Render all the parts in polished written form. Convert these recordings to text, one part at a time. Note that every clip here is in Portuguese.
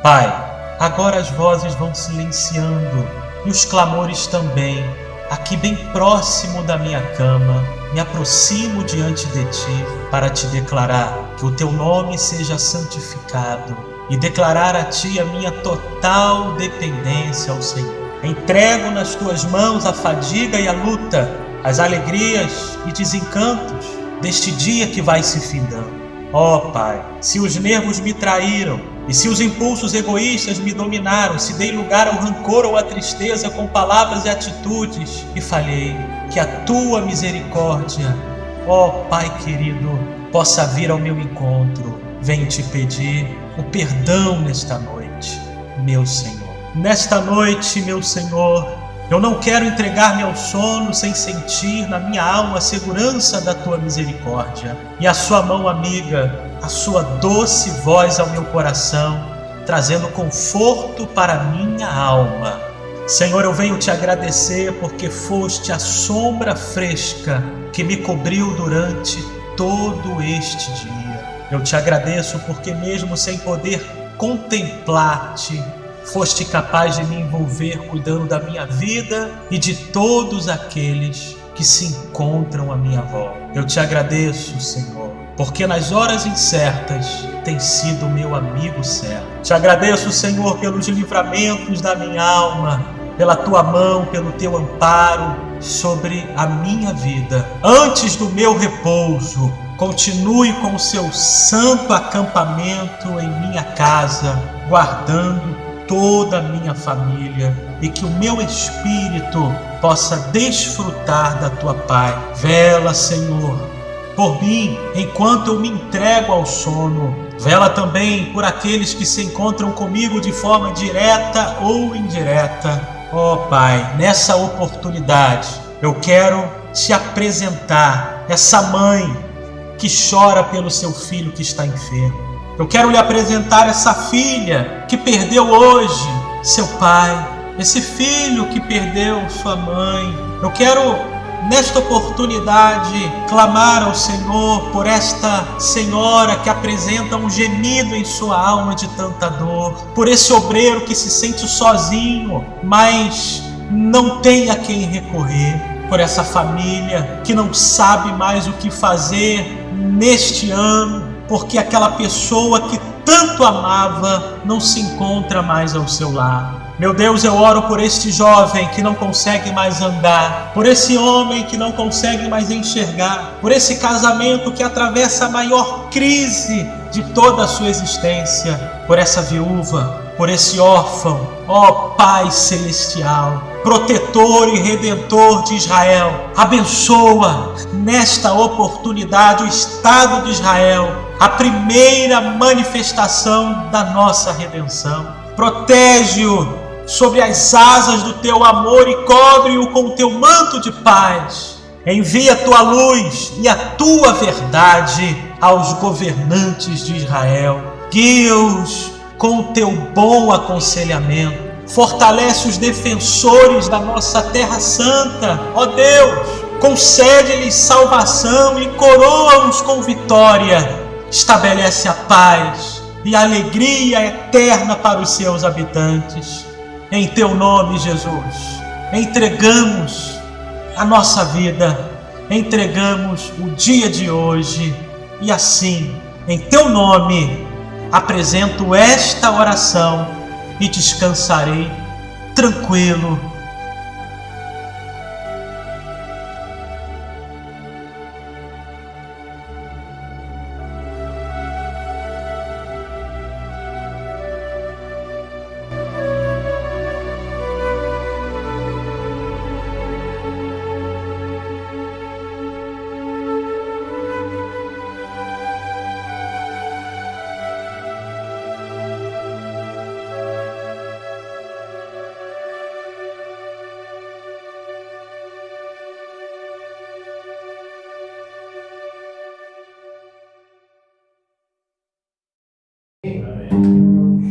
Pai, agora as vozes vão silenciando e os clamores também. Aqui bem próximo da minha cama, me aproximo diante de Ti para Te declarar que o Teu nome seja santificado e declarar a Ti a minha total dependência ao Senhor. Entrego nas Tuas mãos a fadiga e a luta, as alegrias e desencantos deste dia que vai se findando. Ó Pai, se os nervos me traíram e se os impulsos egoístas me dominaram, se dei lugar ao rancor ou à tristeza com palavras e atitudes e falhei, que a Tua misericórdia, ó Pai querido, possa vir ao meu encontro. Venho Te pedir o perdão nesta noite, meu Senhor. Nesta noite, meu Senhor, eu não quero entregar-me ao sono sem sentir na minha alma a segurança da Tua misericórdia e a Sua mão amiga, a Sua doce voz ao meu coração, trazendo conforto para a minha alma. Senhor, eu venho Te agradecer porque foste a sombra fresca que me cobriu durante todo este dia. Eu Te agradeço porque mesmo sem poder contemplar-Te, foste capaz de me envolver cuidando da minha vida e de todos aqueles que se encontram à minha volta. Eu Te agradeço, Senhor, porque nas horas incertas tem sido meu amigo certo. Te agradeço, Senhor, pelos livramentos da minha alma, pela Tua mão, pelo Teu amparo sobre a minha vida. Antes do meu repouso, continue com o Seu santo acampamento em minha casa, guardando toda a minha família, e que o meu espírito possa desfrutar da Tua paz. Vela, Senhor, por mim, enquanto eu me entrego ao sono. Vela também por aqueles que se encontram comigo de forma direta ou indireta. Ó Pai, nessa oportunidade, eu quero Te apresentar essa mãe que chora pelo seu filho que está enfermo. Eu quero lhe apresentar essa filha que perdeu hoje seu pai, esse filho que perdeu sua mãe. Eu quero, nesta oportunidade, clamar ao Senhor por esta senhora que apresenta um gemido em sua alma de tanta dor, por esse obreiro que se sente sozinho, mas não tem a quem recorrer, por essa família que não sabe mais o que fazer neste ano, porque aquela pessoa que tanto amava não se encontra mais ao seu lado. Meu Deus, eu oro por este jovem que não consegue mais andar, por esse homem que não consegue mais enxergar, por esse casamento que atravessa a maior crise de toda a sua existência, por essa viúva, por esse órfão. Ó Pai Celestial, protetor e redentor de Israel, abençoa nesta oportunidade o Estado de Israel, a primeira manifestação da nossa redenção. Protege-o sobre as asas do Teu amor e cobre-o com o Teu manto de paz. Envia a Tua luz e a Tua verdade aos governantes de Israel. Guia-os com o Teu bom aconselhamento. Fortalece os defensores da nossa terra santa. Ó Deus, concede-lhes salvação e coroa-os com vitória. Estabelece a paz e a alegria eterna para os seus habitantes. Em Teu nome, Jesus, entregamos a nossa vida, entregamos o dia de hoje e assim, em Teu nome, apresento esta oração e descansarei tranquilo.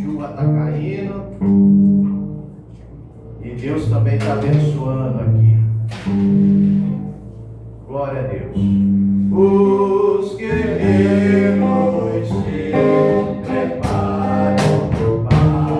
Chuva está caindo e Deus também está abençoando aqui. Glória a Deus. Os guerreiros se preparam pro batalha.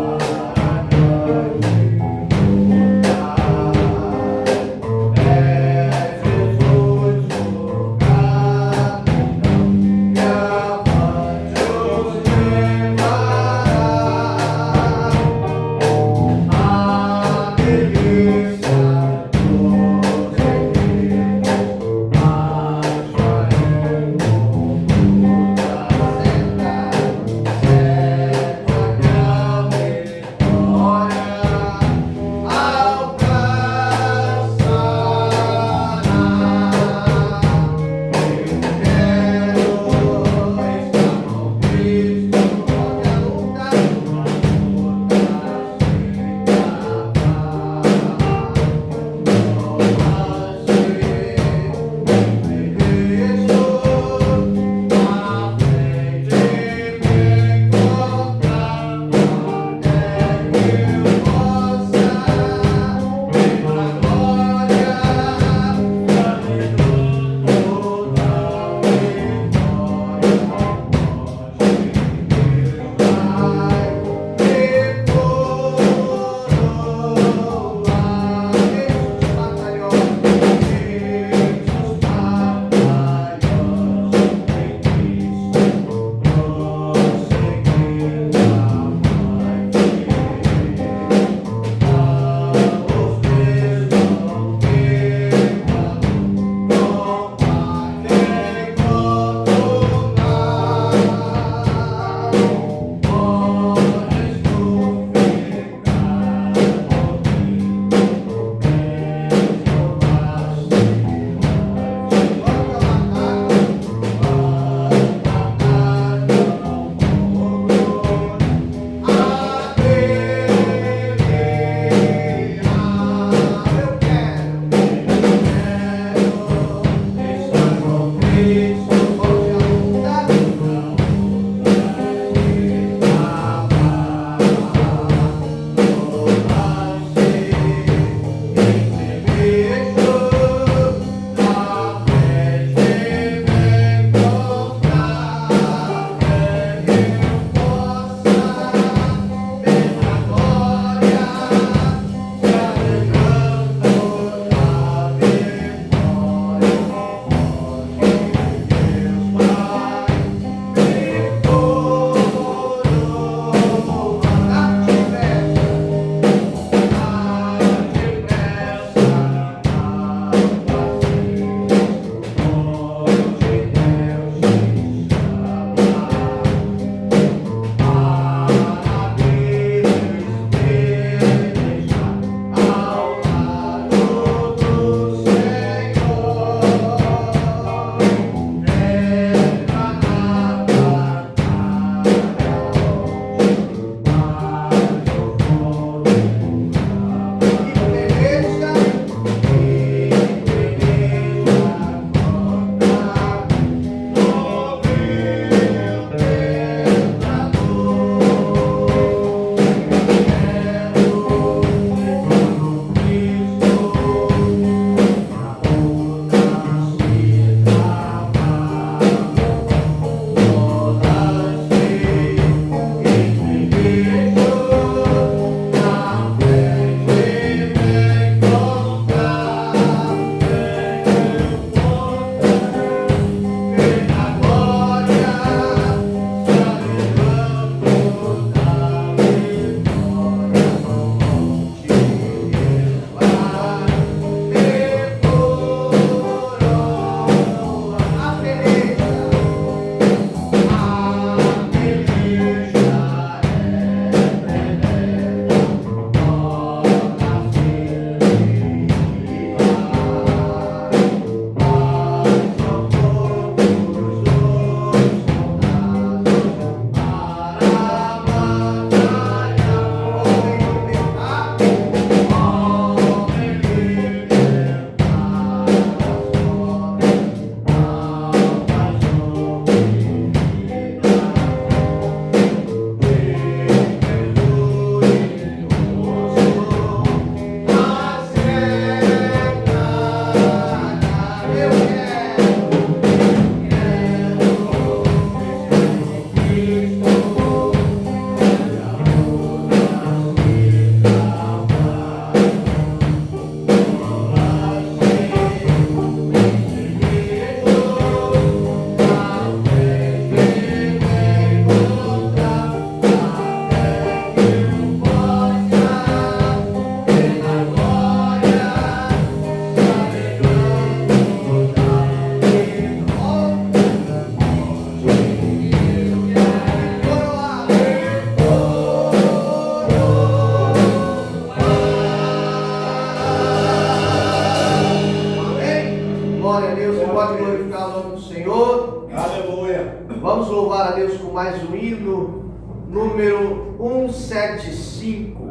pode glorificar o nome do Senhor. Aleluia. Vamos louvar a Deus com mais um hino, número 175.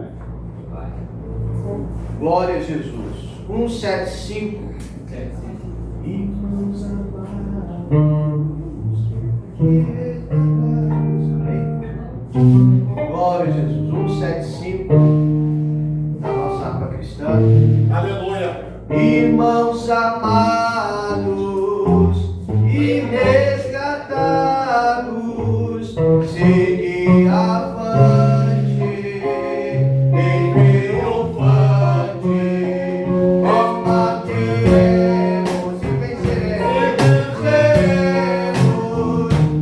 Glória a Jesus. 175. Irmãos amados, glória a Jesus. 175 da nossa harpa cristã. Aleluia. Irmãos amados e resgatados, segui avante em triunfante, combateremos e venceremos,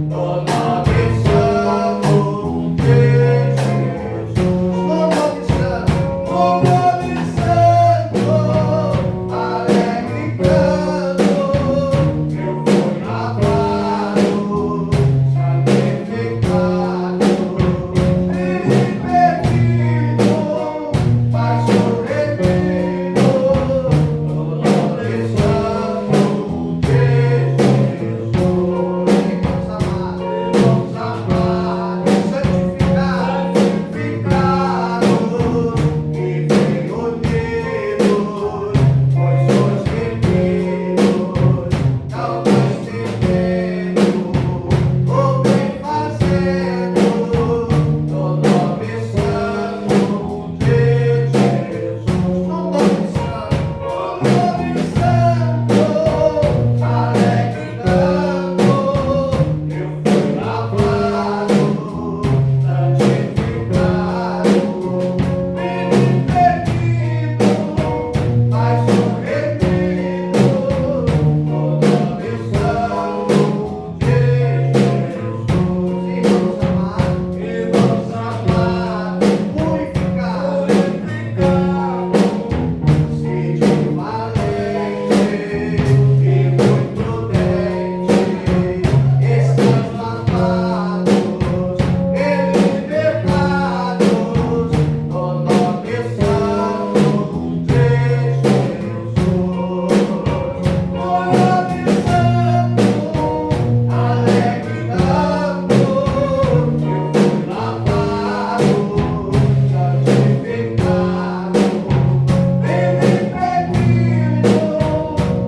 no nome santo de Jesus, no nome santo, alegre canto, eu fui lavado, santificado, perdido, mas sou redimido, no nome santo de Jesus. Irmãos amados, santificados, e bem unidos, pois sois remidos, não mais temendo, ou bem fazendo, no nome santo de Jesus. No nome santo, alegre canto, eu fui lavado, santificado, perdido, mas sou redimido, no nome santo de Jesus. Irmãos amados, purificados, sede valente e muito prudente, estás lavados e libertados, no nome santo de Jesus. No nome santo, alegre canto, eu fui lavado, santificado, perdido,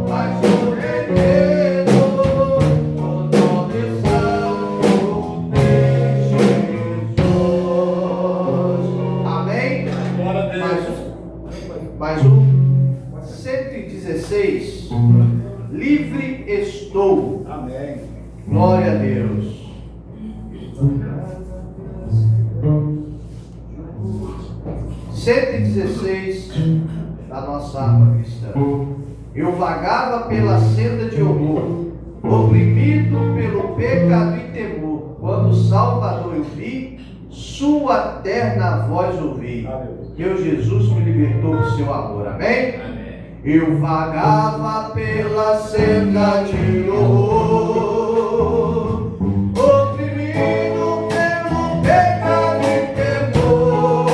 mas sou redimido, no nome santo de Jesus. Amém? Glória a Deus. Mais um. 116. Livre estou. Amém. Glória a Deus. 116 da nossa harpa cristã. Eu vagava pela senda de horror, oprimido pelo pecado e temor. Quando o Salvador eu vi, sua terna voz ouvi. Meu Jesus me libertou do seu amor. Amém? Eu vagava pela senda de horror, oprimido pelo pecado e temor.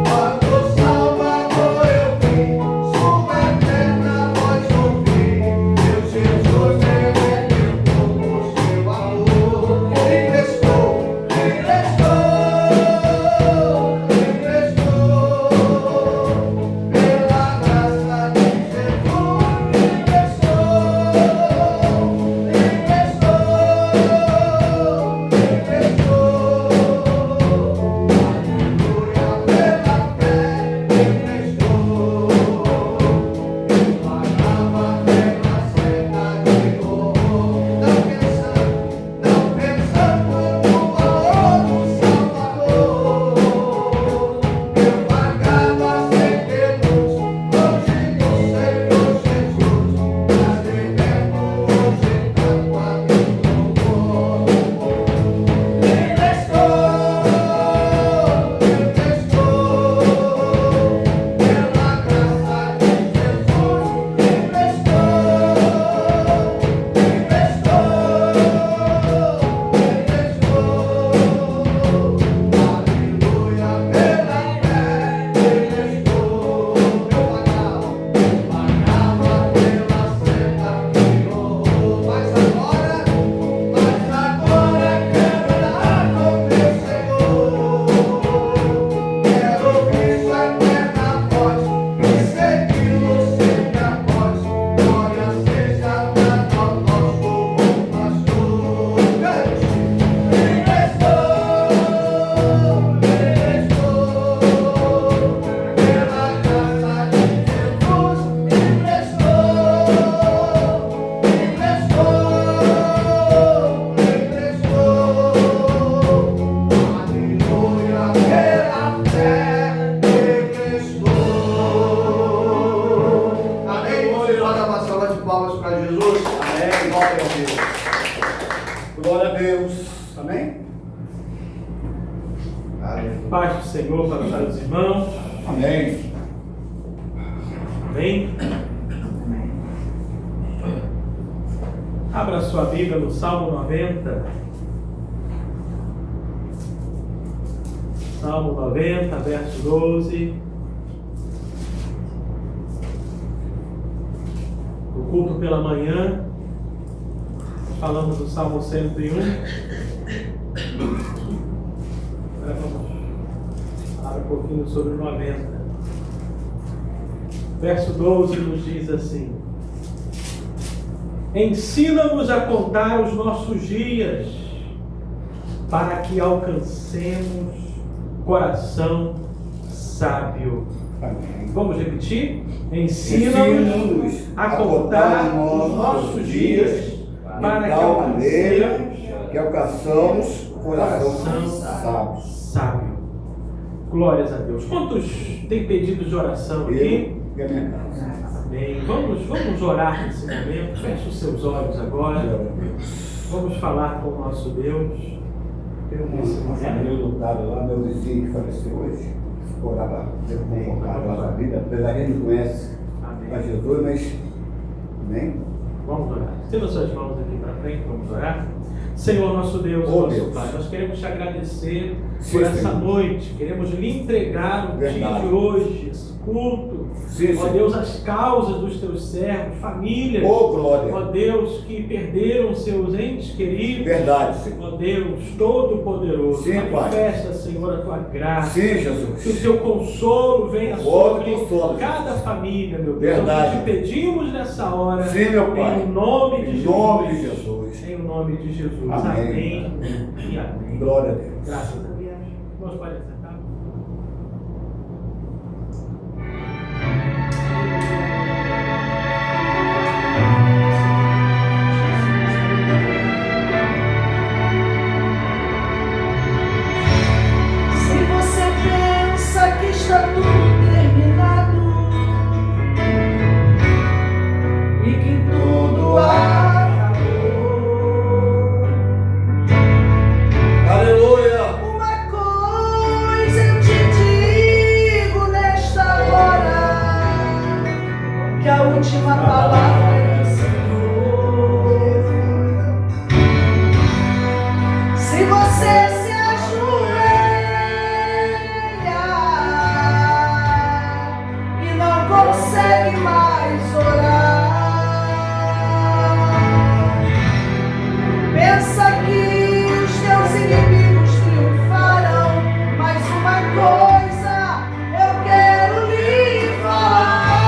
Quando o Salvador eu vi, sua eterna voz ouvi. Meu Jesus me libertou do seu amor. Livre estou, livre estou, pela graça de Jesus, livre estou. palmas para Jesus. Amém. Glória a Deus. Glória a Deus. Amém? Aleluia. Paz do Senhor para os seus irmãos. Amém. Amém? Abra sua Bíblia no Salmo 90. Salmo 90, verso 12. O culto pela manhã. Falamos do Salmo 101. Agora vamos falar um pouquinho sobre o 90. Verso 12 nos diz assim: ensina-nos a contar os nossos dias, para que alcancemos coração sábio. Amém. Vamos repetir? Ensina-nos a contar os nossos dias, para que tal maneira alcancemos que alcançamos coração sábio. sábio. Glórias a Deus. Quantos têm pedidos de oração aqui? Eu e a minha casa. Amém. Vamos orar nesse momento. Feche os seus olhos agora. Vamos falar com o nosso Deus. Nesse Uma família momento. lutada lá, meu vizinho que faleceu hoje, orava, teve convocado lá na vida, apesar que ele não conhece a Amém. Jesus, mas amém? Vamos orar. Estenda suas mãos aqui para frente, vamos orar. Senhor nosso Deus, Oh, nosso Deus. Pai, nós queremos te agradecer Sim, por essa Senhor. noite. Queremos lhe entregar o dia Verdade. de hoje, esse culto. Sim, Ó Senhor. Deus, as causas dos teus servos, famílias. Oh, glória. Ó Deus, que perderam seus entes queridos. Verdade, Senhor. Ó Deus, Todo-Poderoso, Sim, Pai. manifesta, Senhor, a tua graça. Sim, Que o Jesus. teu consolo venha Outro sobre consolo, cada Jesus. família, meu Deus. Verdade. Nós te pedimos nessa hora. Sim, meu Pai. Em nome de Em Jesus. nome de Jesus. Em nome de Jesus. Amém. Amém e amém. Glória a Deus. Graças a Deus. Vamos para sentar. Se você pensa que está tudo terminado e que tudo acabou, Aleluia. uma coisa eu te digo nesta hora, que a última palavra é do Senhor. Se você se ajoelha e não consegue mais orar, pensa que os teus inimigos triunfarão, mas uma coisa eu quero lhe falar: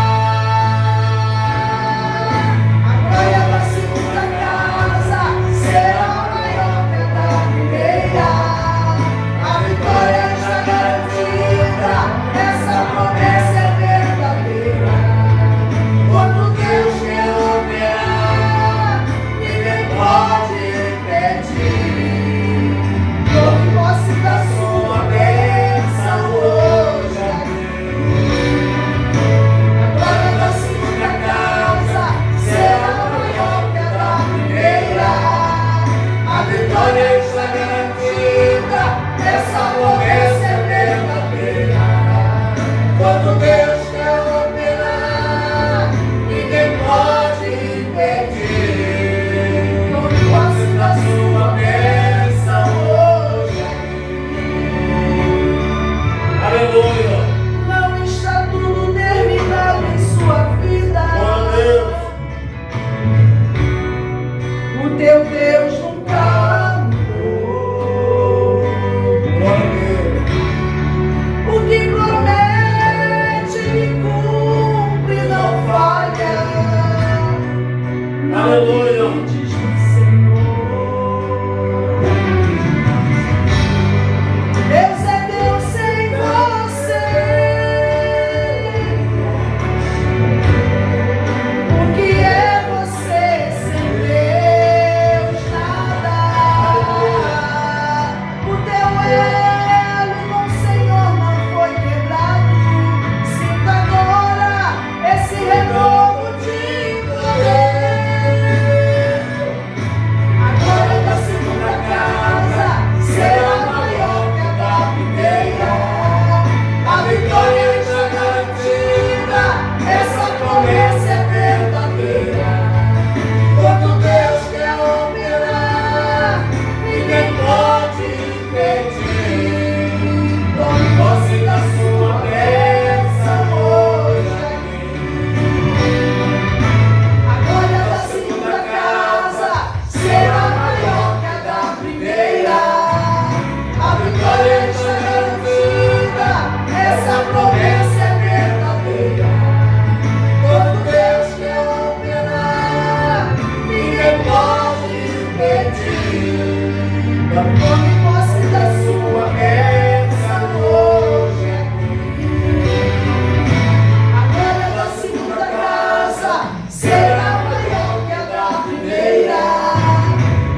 será maior que a da primeira.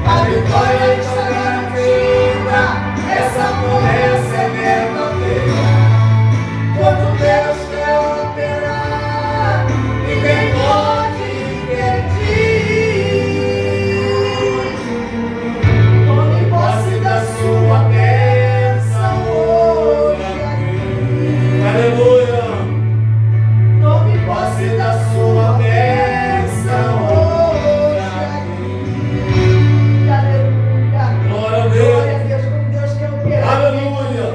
A vitória está garantida, essa promessa é verdadeira. Quando Deus quer operar, ninguém pode impedir. Tome posse da sua bênção hoje aqui. Aleluia. Tome posse da sua bênção hoje aqui. Aleluia. Glória a Deus. Glória a Deus, como Deus quer operar. Aleluia.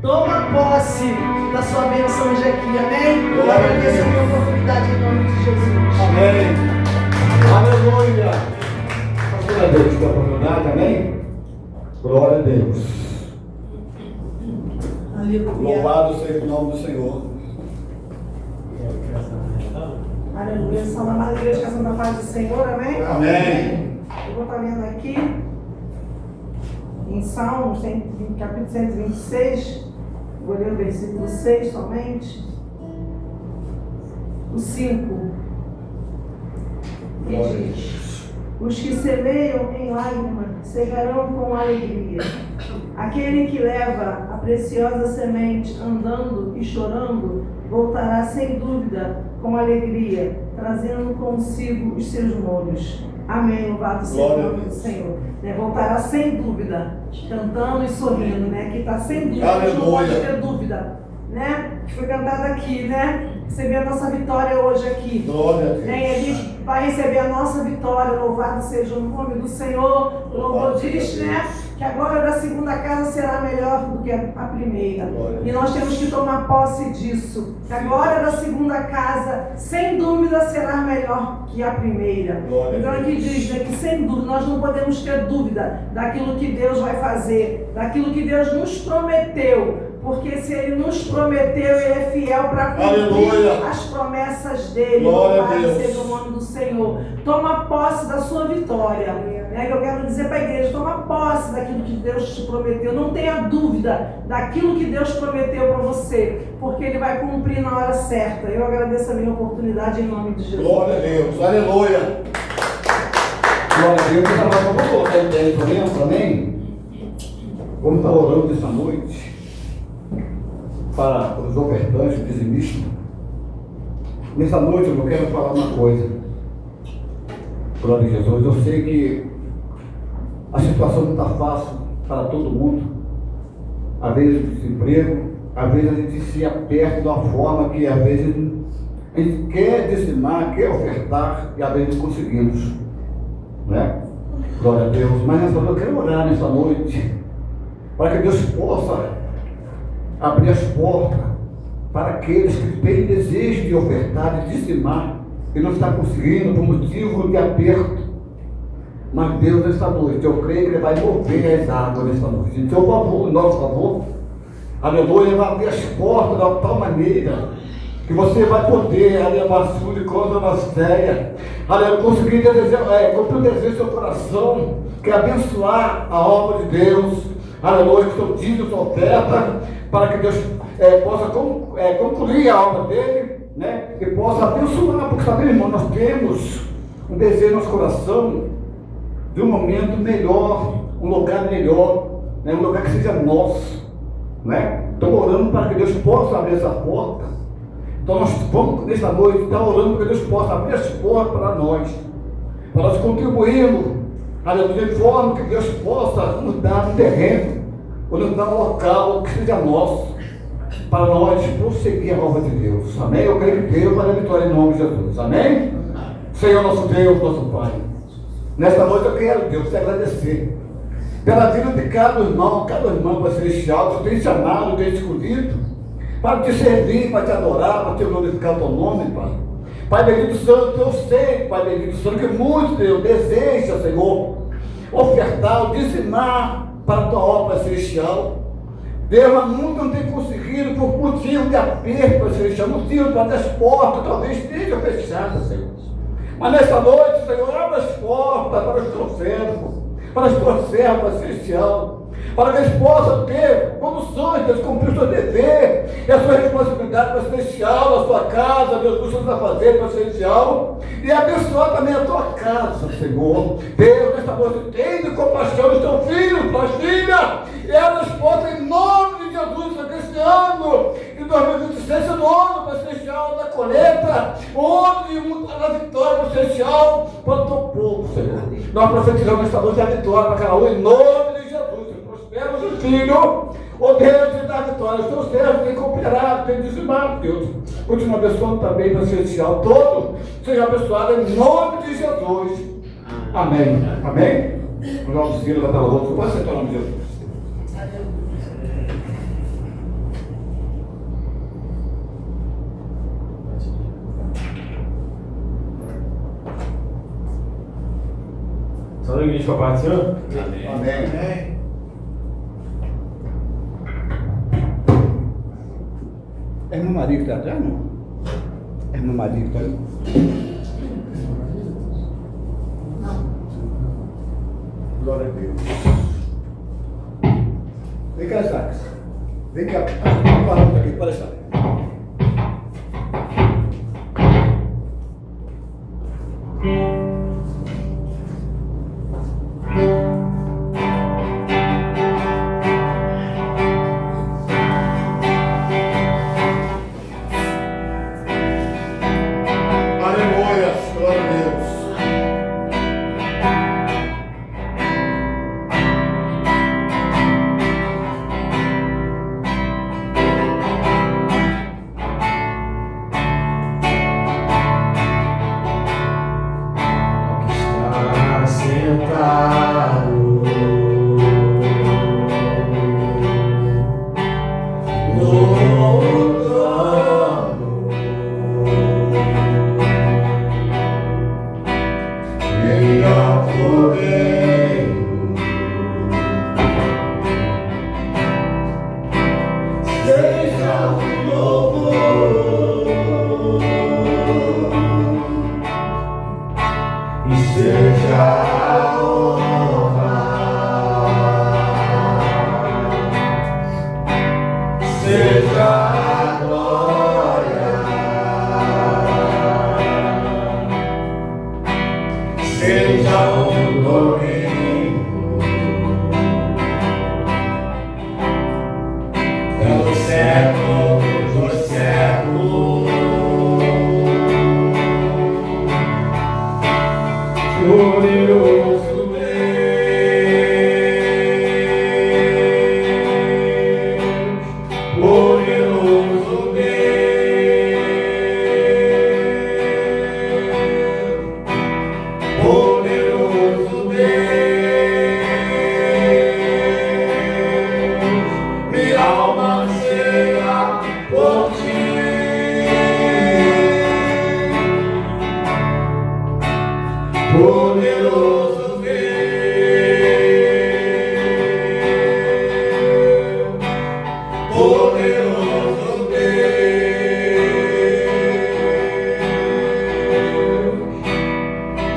Toma posse da sua bênção hoje aqui, amém? Glória a Deus, a minha oportunidade em nome de Jesus. Amém. Aleluia. Glória a Deus pela oportunidade, amém? Glória a Deus. Aleluia. Louvado seja o nome do Senhor. Aleluia. Salve a amada igreja, canção da paz do Senhor, amém? Amém. Eu vou estar lendo aqui em Salmos, capítulo 126, vou ler o versículo 6 somente, o 5, que diz: os que semeiam em lágrimas cegarão com alegria. Aquele que leva a preciosa semente andando e chorando voltará sem dúvida com alegria, trazendo consigo os seus molhos. Amém, louvado seja o nome do Senhor. Voltará sem dúvida, cantando e sorrindo, né? Que está sem dúvida, a gente não pode ter dúvida, né? Que foi cantado aqui, né? Receber a nossa vitória hoje aqui. Glória a Deus. E a gente vai receber a nossa vitória, louvado seja o nome do Senhor. O louvor diz, né? Que agora da segunda casa será melhor do que a primeira. E nós temos que tomar posse disso. Que a glória da segunda casa, sem dúvida, será melhor que a primeira. Então aqui diz, né, que sem dúvida, nós não podemos ter dúvida daquilo que Deus vai fazer, daquilo que Deus nos prometeu. Porque se Ele nos prometeu, Ele é fiel para cumprir as promessas dEle. Louvado seja o nome do Senhor. Toma posse da sua vitória. Que eu quero dizer para a igreja: toma posse daquilo que Deus te prometeu. Não tenha dúvida daquilo que Deus prometeu para você, porque Ele vai cumprir na hora certa. Eu agradeço a minha oportunidade em nome de Jesus. Glória a Deus. Aleluia. Glória a Deus. Vamos colocar em pé também. Vamos estar orando essa noite para os ofertantes, dizimistas. Nessa noite eu quero falar uma coisa. Glória a Jesus. Eu sei que a situação não está fácil para todo mundo. Às vezes o desemprego, às vezes a gente se aperta de uma forma que às vezes a gente quer dizimar, quer ofertar e às vezes não conseguimos, né? Glória a Deus. Mas nessa noite eu quero orar nessa noite para que Deus possa abrir as portas para aqueles que têm desejo de ofertar, de dizimar e não está conseguindo por motivo de aperto. Mas Deus, nessa noite, eu creio que Ele vai mover as águas nessa noite. Então, por favor, em nosso favor, aleluia, vai abrir as portas de tal maneira que você vai poder, aleluia, de conta da ceia, aleluia, conseguir cumprir o desejo do seu coração, que é abençoar a obra de Deus, aleluia, que seu dízimo, sua oferta, para que Deus possa concluir a obra dele, né, e possa abençoar, porque sabe, irmão, nós temos um desejo no nosso coração de um momento melhor, um lugar melhor, né, um lugar que seja nosso, né? Estou orando para que Deus possa abrir essa porta. Então nós vamos nessa noite estar orando para que Deus possa abrir as portas para nós contribuirmos, aleluia, de forma que Deus possa nos dar um terreno, ou nos dar um local que seja nosso, para nós prosseguir a obra de Deus. Amém? Eu creio que Deus vai dar vitória em nome de Jesus. Amém? Senhor nosso Deus, nosso Pai, nesta noite eu quero, Deus, te agradecer pela vida de cada irmão Pai celestial, que tem chamado, tem escolhido para te servir, para te adorar, para te glorificar o teu nome, Pai. Pai bendito Santo, eu sei, Pai bendito Santo, que muitos, Deus, desejam, Senhor, ofertar, dizimar para a tua obra celestial. Deus, mas muitos não têm conseguido por motivo de aperto, Pai celestial, motivo para as portas talvez estejam fechadas, Senhor. Mas nesta noite, Senhor, abre as portas para os teus servos, para as tuas servas celestial. para que eles possam ter condições de cumprir o seu dever e a sua responsabilidade presencial, a sua casa, Deus, os seus afazeres presencial, e abençoar também a tua casa, Senhor. Deus, nesta noite, tenha compaixão dos teus filhos, tuas filhas, e elas possam, em nome de Jesus, desse ano, de 2026, no ano presencial da colheita, onde a vitória presencial para o teu povo, Senhor. Nós profetizamos esta noite a vitória para cada um, em nome de Jesus. Prospera o seu filho, o Deus te dá vitória. O seu servo tem cooperado, tem dizimado, Deus. Continua abençoando também o presencial todo. Seja abençoado em nome de Jesus. Amém. Amém. O nosso filho vai estar louvando. Pode ser o nome de Jesus. Só na igreja com a paz do Senhor? Amém. Amém. É a irmã Maria que está atrás, não? É a irmã Maria que está ali? Glória a Deus. Vem cá, Sax. Vem cá. Paramos aqui, pode deixar. Aleluia, glória a Deus. Está sentado no trono, e ao Cordeiro seja o louvor e seja a honra, seja a glória, seja o domínio pelo século dos séculos. Poderoso Deus, poderoso Deus, poderoso Deus, minha alma anseia por ti. Poderoso Deus, poderoso Deus,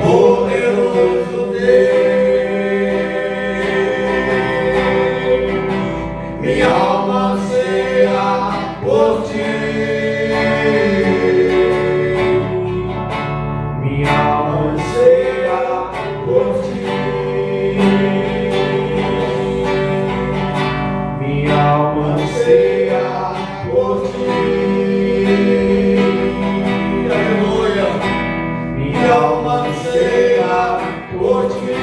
poderoso Deus, minha alma anseia por ti. Minha alma anseia por ti. Minha alma anseia por ti. Aleluia. Minha alma anseia por ti.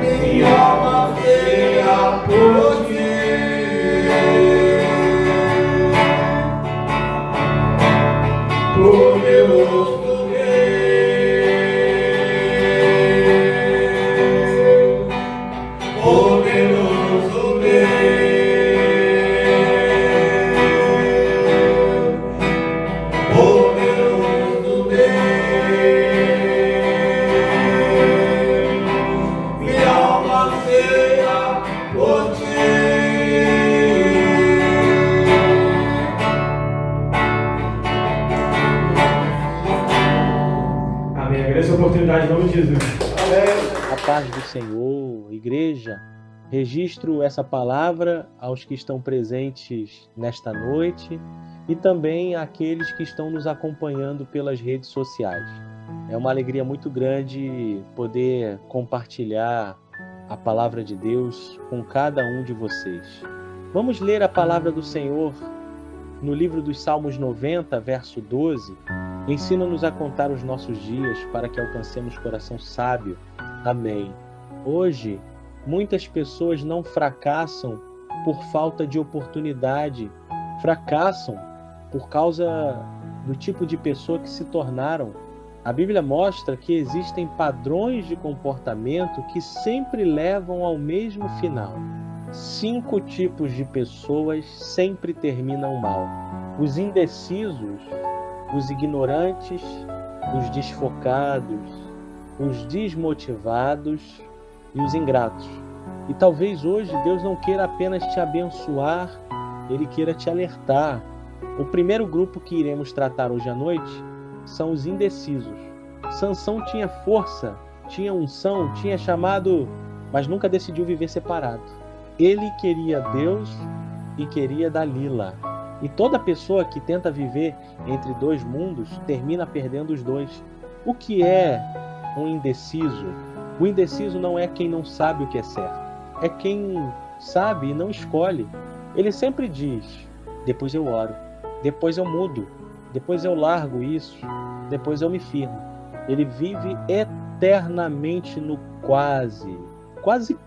Minha alma anseia por ti. Poderoso Deus, poderoso Deus, poderoso Deus, minha alma anseia por ti. Agradeço a oportunidade em nome de Jesus. Amém. A paz do Senhor, igreja. Registro essa palavra aos que estão presentes nesta noite e também àqueles que estão nos acompanhando pelas redes sociais. É uma alegria muito grande poder compartilhar a palavra de Deus com cada um de vocês. Vamos ler a palavra do Senhor no livro dos Salmos 90, verso 12. Ensina-nos a contar os nossos dias para que alcancemos coração sábio. Amém. Hoje, muitas pessoas não fracassam por falta de oportunidade, fracassam por causa do tipo de pessoa que se tornaram. A Bíblia mostra que existem padrões de comportamento que sempre levam ao mesmo final. 5 tipos de pessoas sempre terminam mal: os indecisos, os ignorantes, os desfocados, os desmotivados e os ingratos. E talvez hoje Deus não queira apenas te abençoar, Ele queira te alertar. O primeiro grupo que iremos tratar hoje à noite são os indecisos. Sansão tinha força, tinha unção, tinha chamado, mas nunca decidiu viver separado. Ele queria Deus e queria Dalila. E toda pessoa que tenta viver entre dois mundos termina perdendo os dois. O que é um indeciso? O indeciso não é quem não sabe o que é certo. É quem sabe e não escolhe. Ele sempre diz: depois eu oro, depois eu mudo, depois eu largo isso, depois eu me firmo. Ele vive eternamente no quase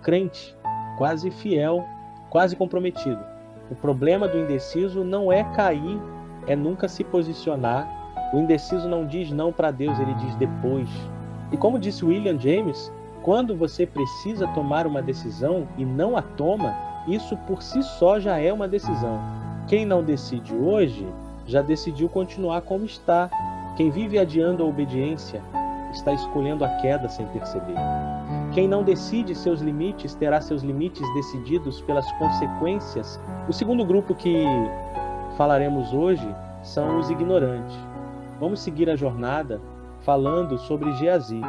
crente, quase fiel, quase comprometido. O problema do indeciso não é cair, é nunca se posicionar. O indeciso não diz não para Deus, ele diz depois. E como disse William James, quando você precisa tomar uma decisão e não a toma, isso por si só já é uma decisão. Quem não decide hoje, já decidiu continuar como está. Quem vive adiando a obediência, está escolhendo a queda sem perceber. Quem não decide seus limites, terá seus limites decididos pelas consequências. O segundo grupo que falaremos hoje são os ignorantes. Vamos seguir a jornada falando sobre Geazi.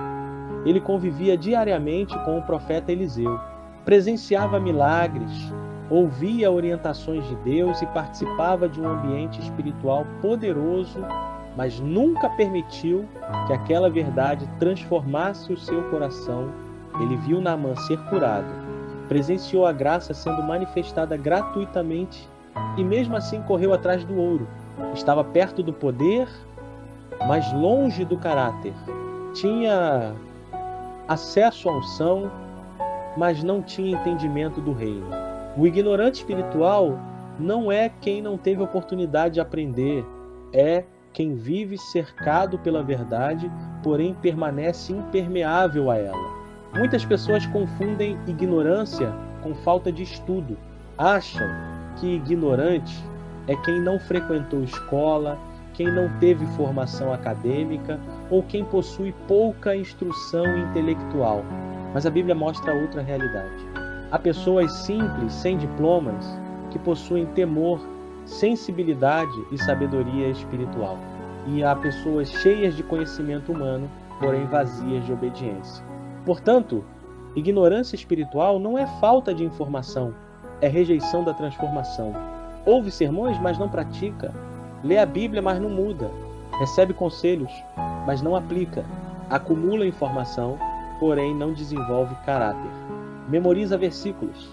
Ele convivia diariamente com o profeta Eliseu, presenciava milagres, ouvia orientações de Deus e participava de um ambiente espiritual poderoso, mas nunca permitiu que aquela verdade transformasse o seu coração. Ele viu Naamã ser curado, presenciou a graça sendo manifestada gratuitamente e mesmo assim correu atrás do ouro. Estava perto do poder, mas longe do caráter. Tinha acesso à unção, mas não tinha entendimento do reino. O ignorante espiritual não é quem não teve oportunidade de aprender, é quem vive cercado pela verdade, porém permanece impermeável a ela. Muitas pessoas confundem ignorância com falta de estudo. Acham que ignorante é quem não frequentou escola, quem não teve formação acadêmica ou quem possui pouca instrução intelectual. Mas a Bíblia mostra outra realidade. Há pessoas simples, sem diplomas, que possuem temor, sensibilidade e sabedoria espiritual. E há pessoas cheias de conhecimento humano, porém vazias de obediência. Portanto, ignorância espiritual não é falta de informação, é rejeição da transformação. Ouve sermões, mas não pratica. Lê a Bíblia, mas não muda. Recebe conselhos, mas não aplica. Acumula informação, porém não desenvolve caráter. Memoriza versículos,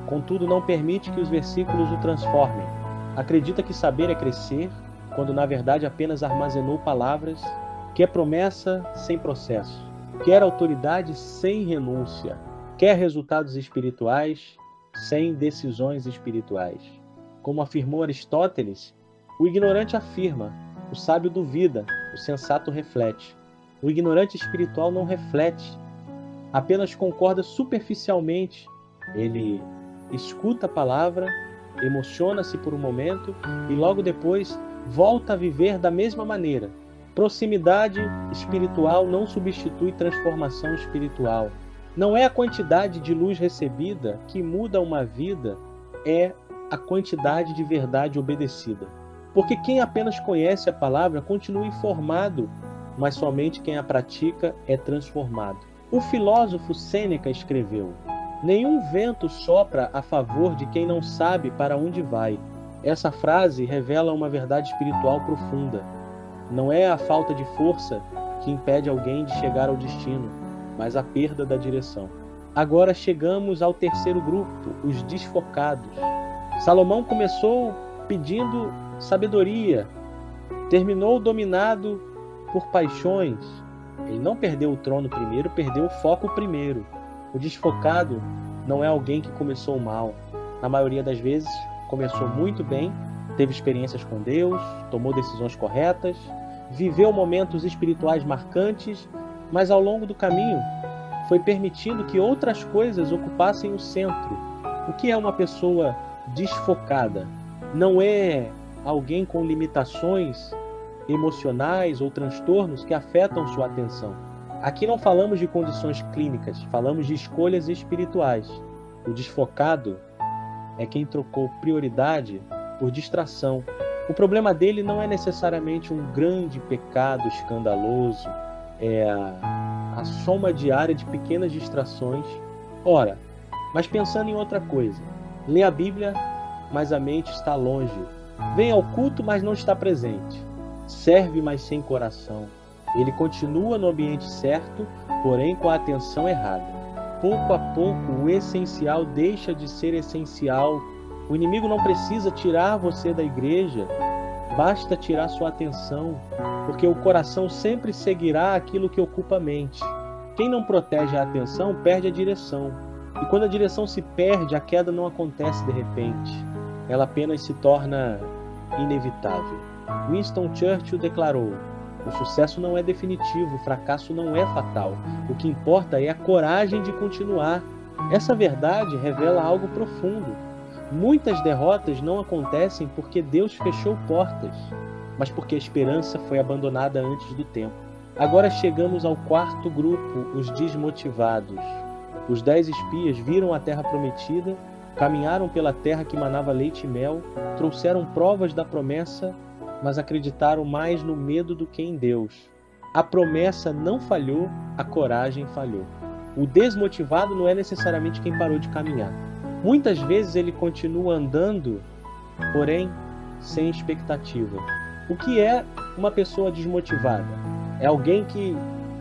contudo não permite que os versículos o transformem. Acredita que saber é crescer, quando na verdade apenas armazenou palavras. Quer promessa sem processo. Quer autoridade sem renúncia. Quer resultados espirituais sem decisões espirituais. Como afirmou Aristóteles, o ignorante afirma, o sábio duvida, o sensato reflete. O ignorante espiritual não reflete, apenas concorda superficialmente. Ele escuta a palavra, emociona-se por um momento e logo depois volta a viver da mesma maneira. Proximidade espiritual não substitui transformação espiritual. Não é a quantidade de luz recebida que muda uma vida, é a quantidade de verdade obedecida. Porque quem apenas conhece a palavra continua informado, mas somente quem a pratica é transformado. O filósofo Sêneca escreveu: nenhum vento sopra a favor de quem não sabe para onde vai. Essa frase revela uma verdade espiritual profunda. Não é a falta de força que impede alguém de chegar ao destino, mas a perda da direção. Agora chegamos ao terceiro grupo, os desfocados. Salomão começou pedindo sabedoria, terminou dominado por paixões. Ele não perdeu o trono primeiro, perdeu o foco primeiro. O desfocado não é alguém que começou mal. Na maioria das vezes, começou muito bem, teve experiências com Deus, tomou decisões corretas, viveu momentos espirituais marcantes, mas ao longo do caminho foi permitindo que outras coisas ocupassem o centro. O que é uma pessoa desfocada? Não é alguém com limitações emocionais ou transtornos que afetam sua atenção. Aqui não falamos de condições clínicas, falamos de escolhas espirituais. O desfocado é quem trocou prioridade por distração. O problema dele não é necessariamente um grande pecado escandaloso, é a soma diária de pequenas distrações. Ora, mas pensando em outra coisa, lê a Bíblia, mas a mente está longe. Vem ao culto, mas não está presente. Serve, mas sem coração. Ele continua no ambiente certo, porém com a atenção errada. Pouco a pouco, o essencial deixa de ser essencial. O inimigo não precisa tirar você da igreja, basta tirar sua atenção, porque o coração sempre seguirá aquilo que ocupa a mente. Quem não protege a atenção perde a direção. E quando a direção se perde, a queda não acontece de repente. Ela apenas se torna inevitável. Winston Churchill declarou: o sucesso não é definitivo, o fracasso não é fatal. O que importa é a coragem de continuar. Essa verdade revela algo profundo. Muitas derrotas não acontecem porque Deus fechou portas, mas porque a esperança foi abandonada antes do tempo. Agora chegamos ao quarto grupo, os desmotivados. Os 10 espias viram a terra prometida, caminharam pela terra que manava leite e mel, trouxeram provas da promessa, mas acreditaram mais no medo do que em Deus. A promessa não falhou, a coragem falhou. O desmotivado não é necessariamente quem parou de caminhar. Muitas vezes ele continua andando, porém sem expectativa. O que é uma pessoa desmotivada? É alguém que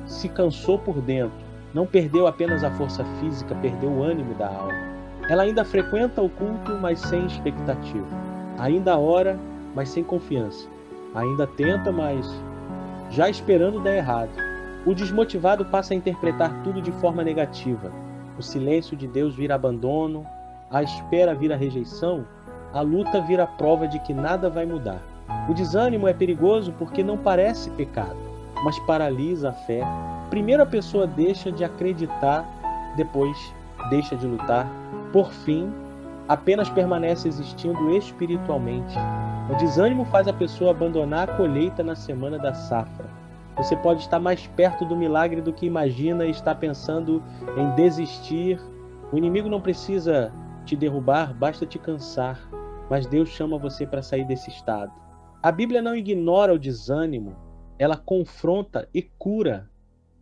se cansou por dentro, não perdeu apenas a força física, perdeu o ânimo da alma. Ela ainda frequenta o culto, mas sem expectativa. Ainda ora, mas sem confiança. Ainda tenta, mas já esperando dar errado. O desmotivado passa a interpretar tudo de forma negativa. O silêncio de Deus vira abandono, a espera vira rejeição, a luta vira prova de que nada vai mudar. O desânimo é perigoso porque não parece pecado, mas paralisa a fé. Primeiro a pessoa deixa de acreditar, depois deixa de lutar. Por fim, apenas permanece existindo espiritualmente. O desânimo faz a pessoa abandonar a colheita na semana da safra. Você pode estar mais perto do milagre do que imagina e estar pensando em desistir. O inimigo não precisa te derrubar, basta te cansar. Mas Deus chama você para sair desse estado. A Bíblia não ignora o desânimo, ela confronta e cura.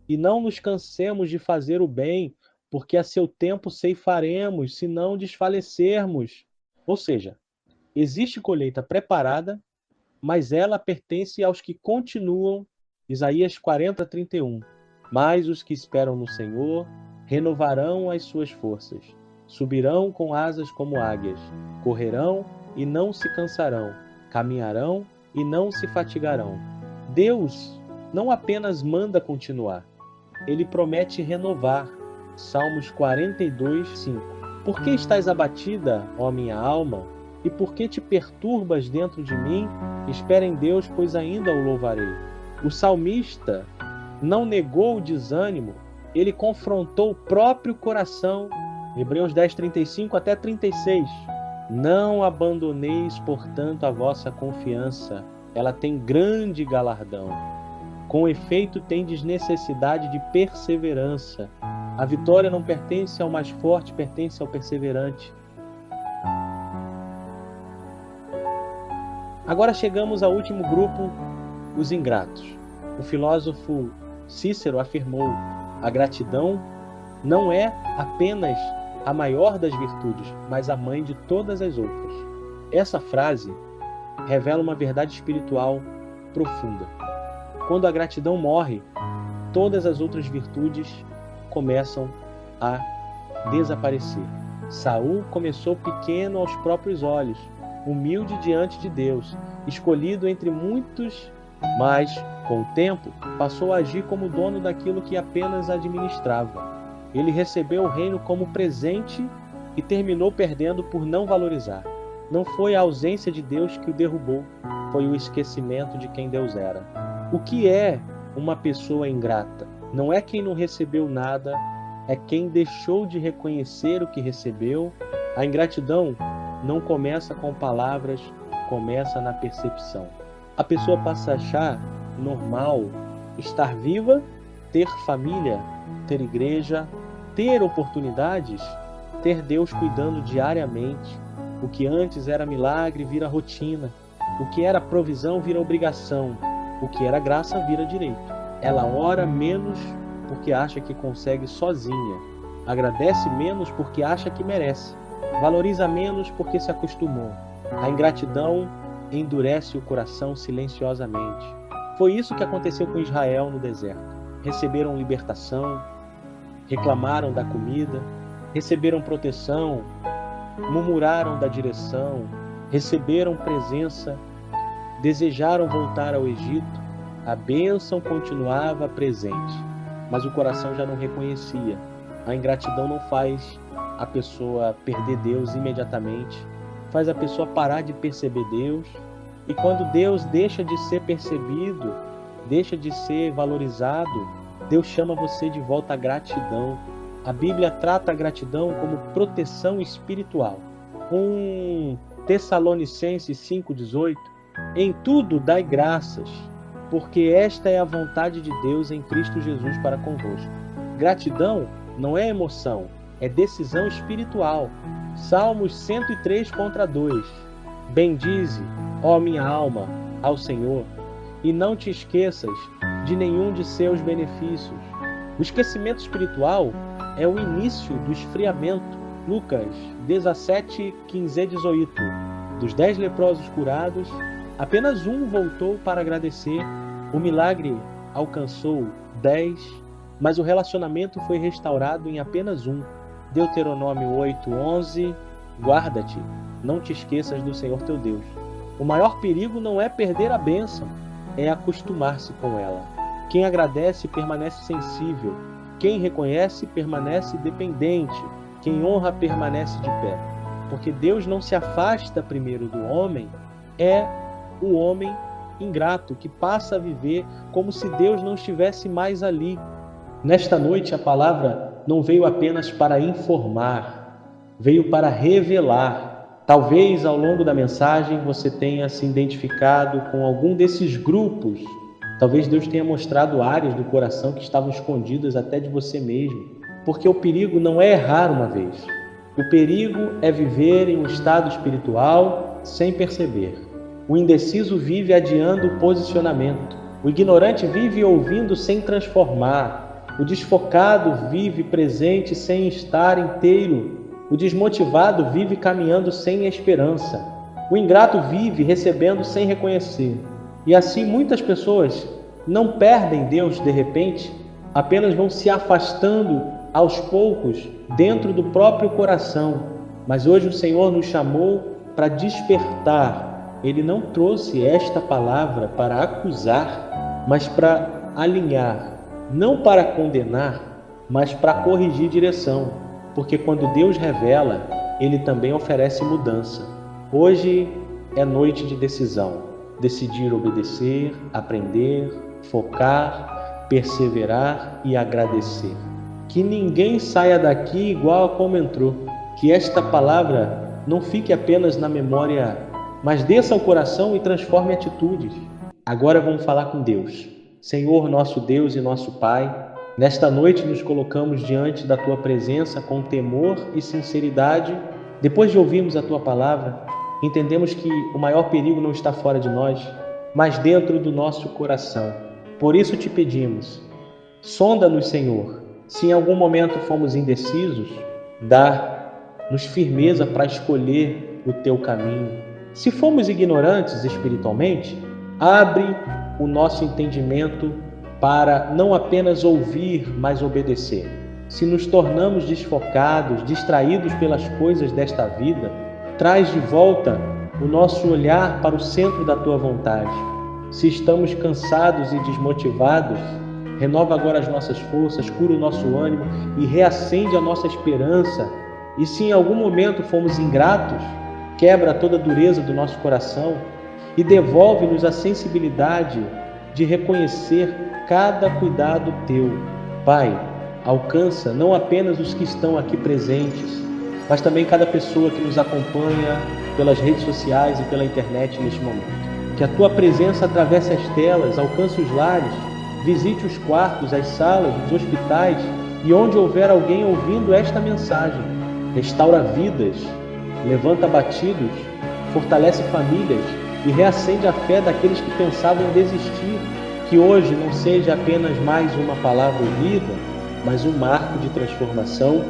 E não nos cansemos de fazer o bem, porque a seu tempo ceifaremos, se não desfalecermos. Ou seja, existe colheita preparada, mas ela pertence aos que continuam. Isaías 40:31. Mas os que esperam no Senhor renovarão as suas forças. Subirão com asas como águias, correrão e não se cansarão, caminharão e não se fatigarão. Deus não apenas manda continuar, Ele promete renovar. Salmos 42:5. Por que estás abatida, ó minha alma? E por que te perturbas dentro de mim? Espera em Deus, pois ainda o louvarei. O salmista não negou o desânimo, ele confrontou o próprio coração. Hebreus 10:35 até 36. Não abandoneis, portanto, a vossa confiança. Ela tem grande galardão. Com efeito, tendes necessidade de perseverança. A vitória não pertence ao mais forte, pertence ao perseverante. Agora chegamos ao último grupo, os ingratos. O filósofo Cícero afirmou: a gratidão não é apenas a maior das virtudes, mas a mãe de todas as outras. Essa frase revela uma verdade espiritual profunda. Quando a gratidão morre, todas as outras virtudes começam a desaparecer. Saul começou pequeno aos próprios olhos, humilde diante de Deus, escolhido entre muitos, mas, com o tempo, passou a agir como dono daquilo que apenas administrava. Ele recebeu o reino como presente e terminou perdendo por não valorizar. Não foi a ausência de Deus que o derrubou, foi o esquecimento de quem Deus era. O que é uma pessoa ingrata? Não é quem não recebeu nada, é quem deixou de reconhecer o que recebeu. A ingratidão não começa com palavras, começa na percepção. A pessoa passa a achar normal estar viva, ter família, ter igreja, ter oportunidades, ter Deus cuidando diariamente. O que antes era milagre vira rotina. O que era provisão vira obrigação. O que era graça vira direito. Ela ora menos porque acha que consegue sozinha. Agradece menos porque acha que merece. Valoriza menos porque se acostumou. A ingratidão endurece o coração silenciosamente. Foi isso que aconteceu com Israel no deserto. Receberam libertação, reclamaram da comida, receberam proteção, murmuraram da direção, receberam presença, desejaram voltar ao Egito. A bênção continuava presente, mas o coração já não reconhecia. A ingratidão não faz a pessoa perder Deus imediatamente, faz a pessoa parar de perceber Deus. E quando Deus deixa de ser percebido, deixa de ser valorizado, Deus chama você de volta à gratidão. A Bíblia trata a gratidão como proteção espiritual. Tessalonicenses 5,18: em tudo dai graças, porque esta é a vontade de Deus em Cristo Jesus para convosco. Gratidão não é emoção, é decisão espiritual. Salmos 103:2: bendize, ó minha alma, ao Senhor, e não te esqueças de nenhum de seus benefícios. O esquecimento espiritual é o início do esfriamento. Lucas 17:15-18. Dos 10 leprosos curados, apenas um voltou para agradecer. O milagre alcançou 10, mas o relacionamento foi restaurado em apenas um. Deuteronômio 8:11. Guarda-te, não te esqueças do Senhor teu Deus. O maior perigo não é perder a bênção, é acostumar-se com ela. Quem agradece permanece sensível. Quem reconhece permanece dependente. Quem honra permanece de pé. Porque Deus não se afasta primeiro do homem, é o homem ingrato que passa a viver como se Deus não estivesse mais ali. Nesta noite a palavra não veio apenas para informar, veio para revelar. Talvez ao longo da mensagem você tenha se identificado com algum desses grupos. Talvez Deus tenha mostrado áreas do coração que estavam escondidas até de você mesmo. Porque o perigo não é errar uma vez. O perigo é viver em um estado espiritual sem perceber. O indeciso vive adiando o posicionamento. O ignorante vive ouvindo sem transformar. O desfocado vive presente sem estar inteiro. O desmotivado vive caminhando sem esperança. O ingrato vive recebendo sem reconhecer. E assim muitas pessoas não perdem Deus de repente, apenas vão se afastando aos poucos dentro do próprio coração. Mas hoje o Senhor nos chamou para despertar. Ele não trouxe esta palavra para acusar, mas para alinhar. Não para condenar, mas para corrigir direção. Porque quando Deus revela, Ele também oferece mudança. Hoje é noite de decisão. Decidir obedecer, aprender, focar, perseverar e agradecer. Que ninguém saia daqui igual a como entrou. Que esta palavra não fique apenas na memória, mas desça ao coração e transforme atitudes. Agora vamos falar com Deus. Senhor, nosso Deus e nosso Pai, nesta noite nos colocamos diante da Tua presença com temor e sinceridade. Depois de ouvirmos a Tua palavra, entendemos que o maior perigo não está fora de nós, mas dentro do nosso coração. Por isso te pedimos, sonda-nos, Senhor. Se em algum momento fomos indecisos, dá-nos firmeza para escolher o teu caminho. Se fomos ignorantes espiritualmente, abre o nosso entendimento para não apenas ouvir, mas obedecer. Se nos tornamos desfocados, distraídos pelas coisas desta vida, traz de volta o nosso olhar para o centro da tua vontade. Se estamos cansados e desmotivados, renova agora as nossas forças, cura o nosso ânimo e reacende a nossa esperança. E se em algum momento fomos ingratos, quebra toda a dureza do nosso coração e devolve-nos a sensibilidade de reconhecer cada cuidado teu. Pai, alcança não apenas os que estão aqui presentes, mas também cada pessoa que nos acompanha pelas redes sociais e pela internet neste momento. Que a tua presença atravesse as telas, alcance os lares, visite os quartos, as salas, os hospitais e onde houver alguém ouvindo esta mensagem. Restaura vidas, levanta abatidos, fortalece famílias e reacende a fé daqueles que pensavam em desistir. Que hoje não seja apenas mais uma palavra ouvida, mas um marco de transformação.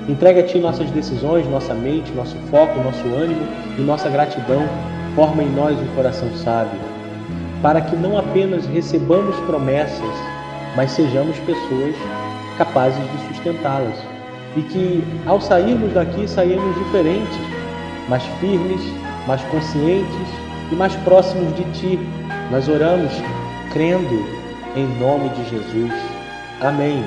Entrega a Ti nossas decisões, nossa mente, nosso foco, nosso ânimo e nossa gratidão. Forma em nós um coração sábio, para que não apenas recebamos promessas, mas sejamos pessoas capazes de sustentá-las. E que, ao sairmos daqui, saímos diferentes, mais firmes, mais conscientes e mais próximos de Ti. Nós oramos crendo em nome de Jesus. Amém.